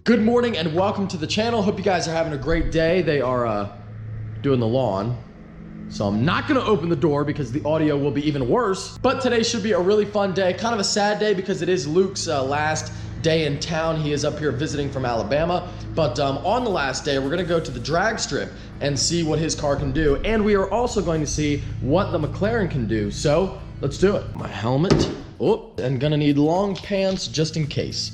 Good morning and welcome to the channel. Hope you guys are having a great day. They are doing the lawn. So I'm not gonna open the door because the audio will be even worse. But today should be a really fun day. Kind of a sad day because it is Luke's last day in town. He is up here visiting from Alabama. But on the last day, we're gonna go to the drag strip and see what his car can do. And we are also going to see what the McLaren can do. So let's do it. My helmet. Oh, and gonna need long pants just in case.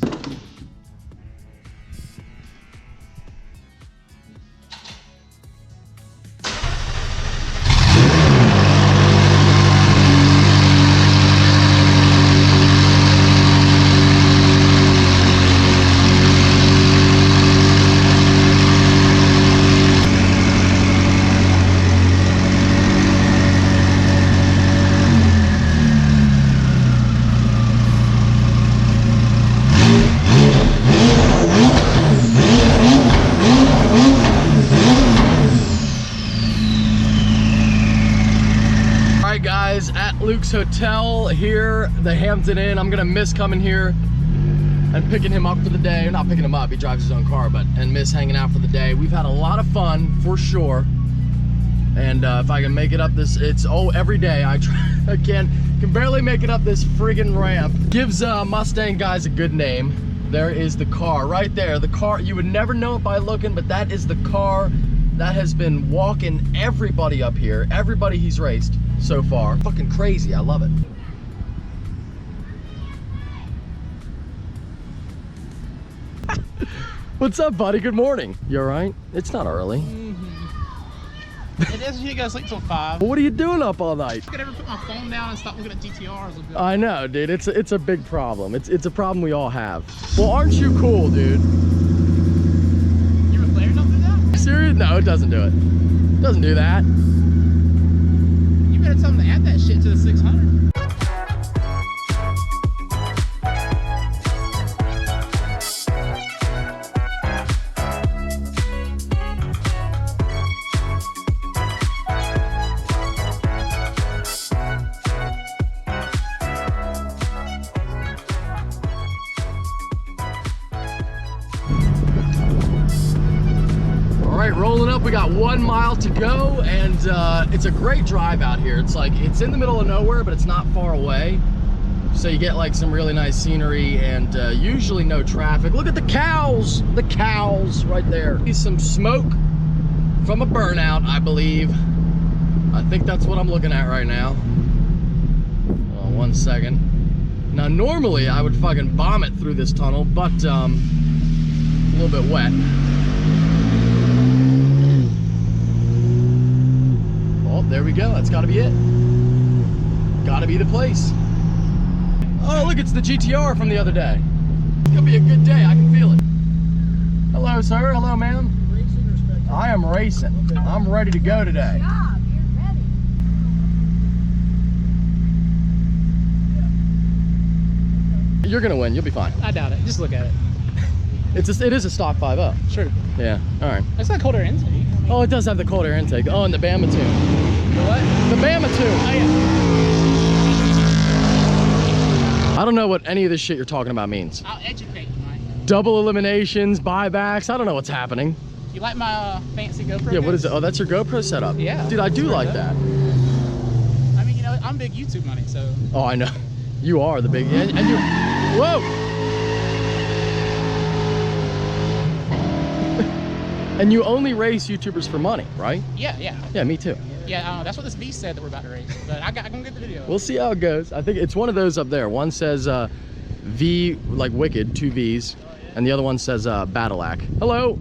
At Luke's hotel here, the Hampton Inn. I'm gonna miss coming here and picking him up for the day. Not picking him up, he drives his own car, and miss hanging out for the day. We've had a lot of fun for sure. And if I can make it up every day I try. I can barely make it up this friggin' ramp. Gives Mustang guys a good name. There is the car right there. The car, you would never know it by looking, but that is the car that has been walking everybody up here. Everybody he's raced so far. Fucking crazy, I love it. What's up, buddy? Good morning. You all right? It's not early. It is. You guys sleep till 5. What are you doing up all night? I could ever put my phone down and stop looking at GTRs. I know, dude. It's a big problem. It's a problem we all have. Well, aren't you cool, dude? Your McLaren don't do that? Serious? No, it doesn't do it. It doesn't do that. You better tell them to add that shit to the 600. All right, rolling up. We got 1 mile to go, and it's a great drive out here. It's in the middle of nowhere, but it's not far away. So you get like some really nice scenery and usually no traffic. Look at the cows right there. Some smoke from a burnout, I believe. I think that's what I'm looking at right now. Oh, 1 second. Now, normally I would fucking bomb it through this tunnel, but a little bit wet. Oh, there we go. That's gotta be it. Gotta be the place. Oh, look, it's the GTR from the other day. It's gonna be a good day. I can feel it. Hello, sir. Hello, ma'am. Racing or spectator? I am racing. Okay. I'm ready to go today. Good job. You're ready. You're gonna win. You'll be fine. I doubt it. Just look at it. It is a stock 5.0. Sure. Yeah. All right. It's like cold air intake. Oh, it does have the cold air intake. Oh, and the Bama tune. The what? The Bama tune. Oh, yeah. I don't know what any of this shit you're talking about means. I'll educate you, Mike. Double eliminations, buybacks. I don't know what's happening. You like my fancy GoPro? Yeah. What is it? Oh, that's your GoPro setup. Yeah. Dude, I do like that. I mean, you know, I'm big YouTube money, so. Oh, I know. You are the big. And you. Whoa. And you only race YouTubers for money, right? Yeah. Yeah, me too. Yeah, that's what this V said that we're about to race. But I can get the video. We'll see how it goes. I think it's one of those up there. One says V, like Wicked, 2 V's, and the other one says Battleac. Hello.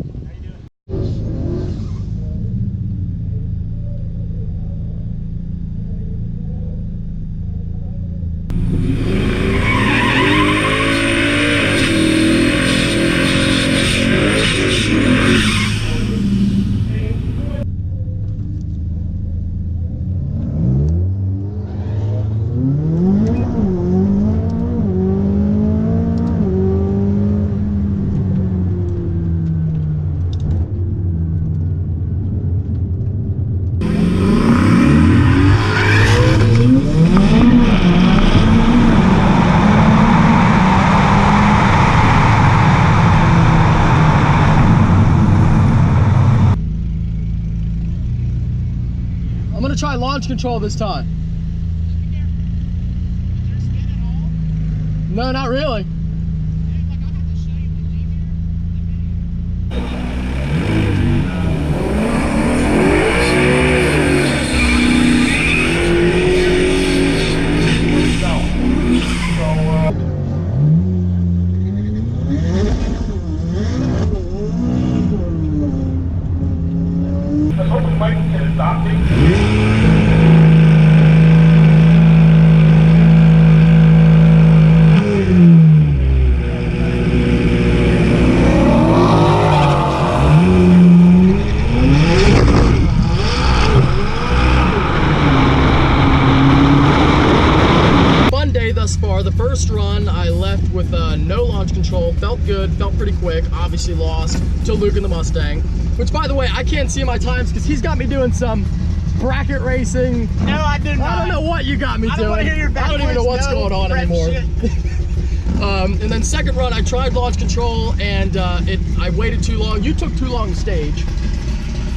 launch control this time. No, not really. The first run I left with no launch control, felt good, felt pretty quick, obviously lost to Luke in the Mustang, which by the way, I can't see my times because he's got me doing some bracket racing. No, I did not. I don't know what you got me doing. I don't want to hear your I don't even know what's going on anymore. And then second run, I tried launch control and I waited too long. You took too long to stage.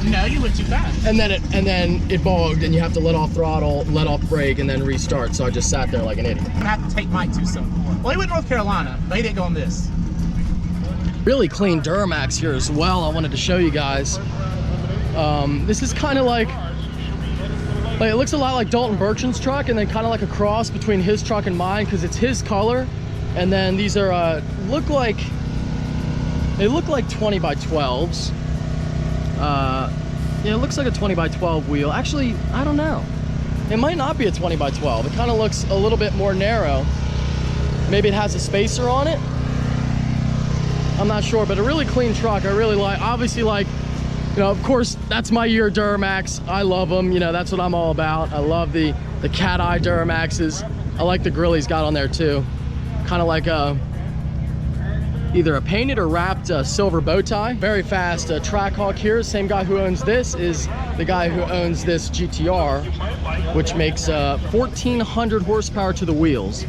No, you went too fast. And then it bogged, and you have to let off throttle, let off brake, and then restart. So I just sat there like an idiot. I'm gonna have to take Mike to some. Well, he went to North Carolina, but he didn't go on this. Really clean Duramax here as well. I wanted to show you guys. This is kind of like it looks a lot like Dalton Bertrand's truck, and then kind of like a cross between his truck and mine because it's his color. And then these are look like 20 by 12s. Yeah, it looks like a 20 by 12 wheel. Actually, I don't know. It might not be a 20 by 12. It kind of looks a little bit more narrow. Maybe it has a spacer on it. I'm not sure, but a really clean truck. I really like, obviously, like, you know, of course, that's my year Duramax. I love them. You know, that's what I'm all about. I love the cat eye Duramaxes. I like the grill he's got on there too. Kind of like either a painted or wrapped silver bow tie. Very fast Trackhawk here. Same guy who owns this is the guy who owns this GTR, which makes 1,400 horsepower to the wheels.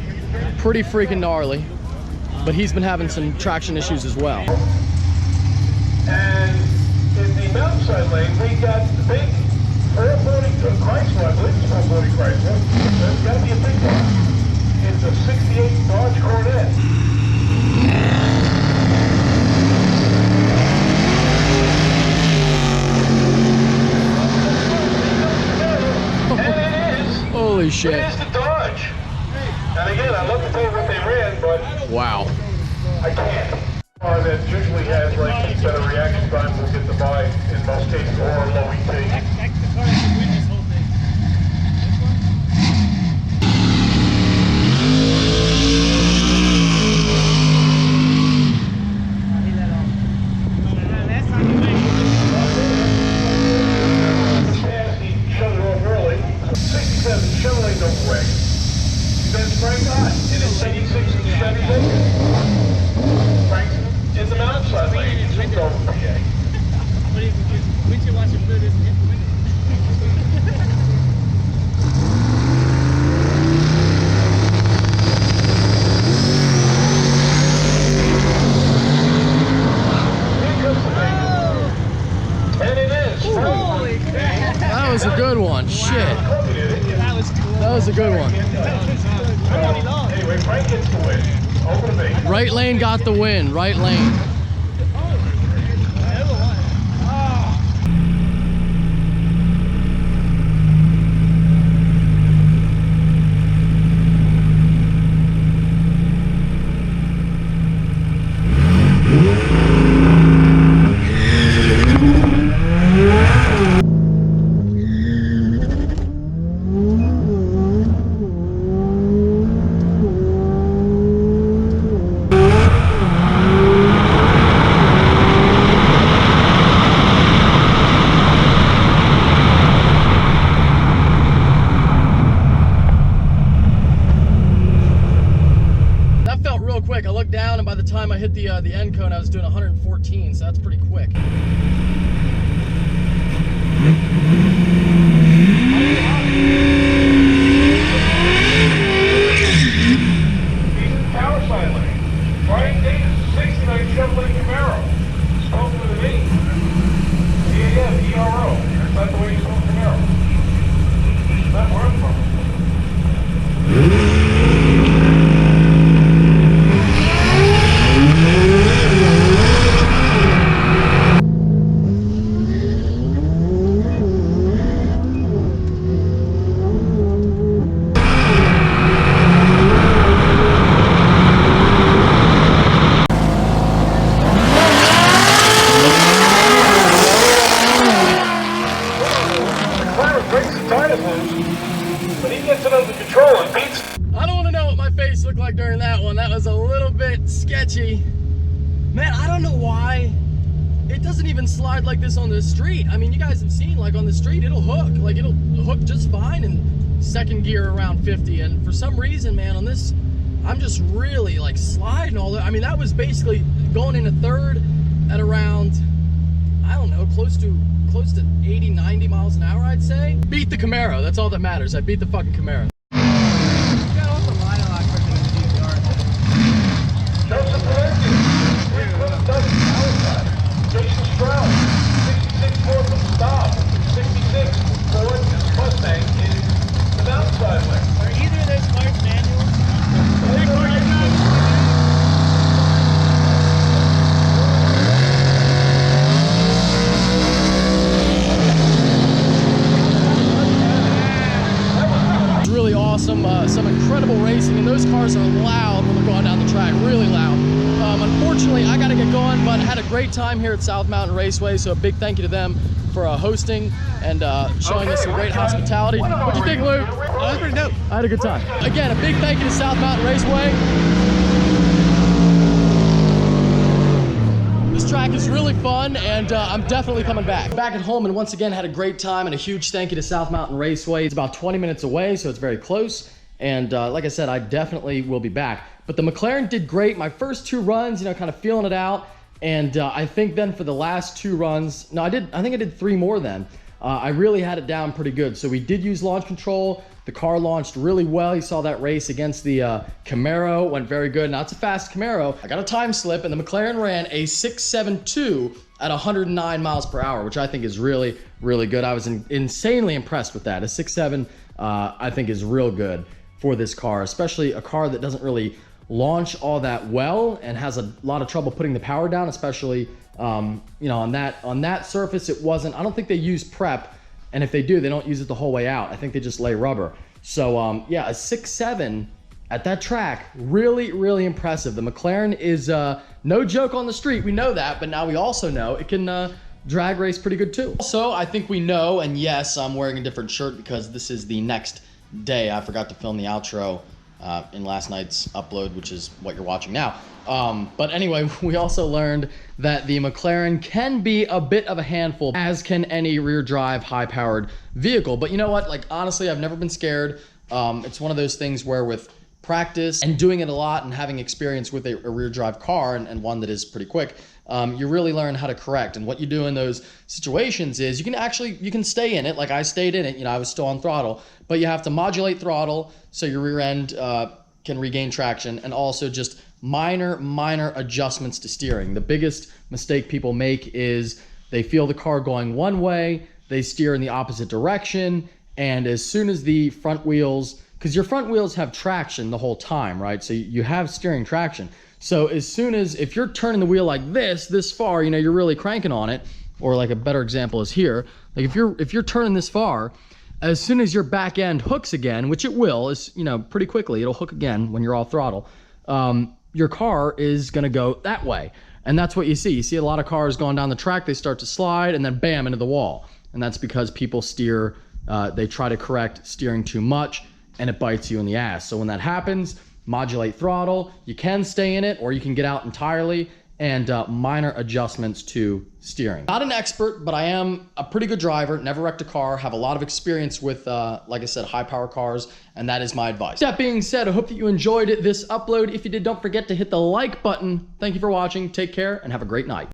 Pretty freaking gnarly, but he's been having some traction issues as well. And in the mountainside lane, we got the big 440 Chrysler, I believe it's 440 Chrysler. There's got to be a big one. It's a 68 Dodge Coronet. Holy shit. It is the Dodge. And again, I'd love to tell you what they ran, but wow. I can't. Car that usually has like better reaction time will get the buy in most cases or a low ET. That's the car that can win this whole thing. This one? He let off. That's not the way. He shut it off early. 67 Chevrolet don't wreck. Then Frank on, and it's 86 in Chevy Vegas. Frank in the mountainside lane, he's in over PA. What do you think? We should watch him do this. And it is. Holy crap! That was a good one. Shit. That was cool. That was a good one. Anyway, Frank gets the win. Over to me. Right lane got the win. Right lane. Quick. I looked down, and by the time I hit the end cone, I was doing 114, so that's pretty quick. Power side lane. Brian Davis, 69 Chevrolet Camaro. Spoke with an E. C8 Z06 and ZR2. That's not the way you spell Camaro. look like during that one. That was a little bit sketchy. Man, I don't know why it doesn't even slide like this on the street. I mean, you guys have seen, like on the street, it'll hook. Like it'll hook just fine in second gear around 50. And for some reason, man, on this, I'm just really like sliding all the, I mean, that was basically going into third at around, I don't know, close to 80, 90 miles an hour, I'd say. Beat the Camaro, that's all that matters. I beat the fucking Camaro. You got off the line a lot quicker than the GTR. Joseph Perkins, Cliff Dutton, Alcott, Jason Stroud, 66 Ford from Stop, 66 Ford Mustang in the downside lane. Are either of those cars manual? Really awesome, some incredible racing, and those cars are loud when they're going down the track, really loud. Unfortunately, I gotta get going, but I had a great time here at South Mountain Raceway, so a big thank you to them for hosting and showing us some great hospitality. What'd you think, Luke? Oh, that was pretty dope. I had a good time. Again, a big thank you to South Mountain Raceway. This track is really fun, and I'm definitely coming back. Back at home, and once again had a great time, and a huge thank you to South Mountain Raceway. It's about 20 minutes away, so it's very close. And like I said, I definitely will be back. But the McLaren did great. My first two runs, you know, kind of feeling it out. And I think then for the last two runs, no, I think I did three more then. I really had it down pretty good. So we did use launch control. The car launched really well. You saw that race against the Camaro, went very good. Now it's a fast Camaro. I got a time slip, and the McLaren ran a 6.72 at 109 miles per hour, which I think is really, really good. I was insanely impressed with that. A 6.7, I think is real good for this car, especially a car that doesn't really launch all that well and has a lot of trouble putting the power down, especially you know, on that surface. It wasn't, I don't think they use prep, and if they do, they don't use it the whole way out. I think they just lay rubber. So yeah, a 6.7 at that track, really, really impressive. The McLaren is no joke on the street. We know that, but now we also know it can drag race pretty good too. Also, I think we know, and yes, I'm wearing a different shirt because this is the next day. I forgot to film the outro in last night's upload, which is what you're watching now. But anyway, we also learned that the McLaren can be a bit of a handful, as can any rear drive high powered vehicle. But you know what, like honestly, I've never been scared. It's one of those things where with practice and doing it a lot and having experience with a rear drive car, and one that is pretty quick, you really learn how to correct. And what you do in those situations is you can stay in it. Like I stayed in it, you know, I was still on throttle, but you have to modulate throttle so your rear end can regain traction, and also just minor adjustments to steering. The biggest mistake people make is they feel the car going one way, they steer in the opposite direction, and as soon as the front wheels, because your front wheels have traction the whole time, right? So you have steering traction. So as soon as, if you're turning the wheel like this far, you know, you're really cranking on it. Or like a better example is here. Like if you're turning this far, as soon as your back end hooks again, which it will, is, you know, pretty quickly, it'll hook again when you're off throttle. Your car is gonna go that way. And that's what you see. You see a lot of cars going down the track, they start to slide and then bam, into the wall. And that's because people steer, they try to correct steering too much, and it bites you in the ass. So when that happens, modulate throttle. You can stay in it, or you can get out entirely, and minor adjustments to steering. Not an expert, but I am a pretty good driver, never wrecked a car, have a lot of experience with, like I said, high power cars, and that is my advice. That being said, I hope that you enjoyed this upload. If you did, don't forget to hit the like button. Thank you for watching, take care, and have a great night.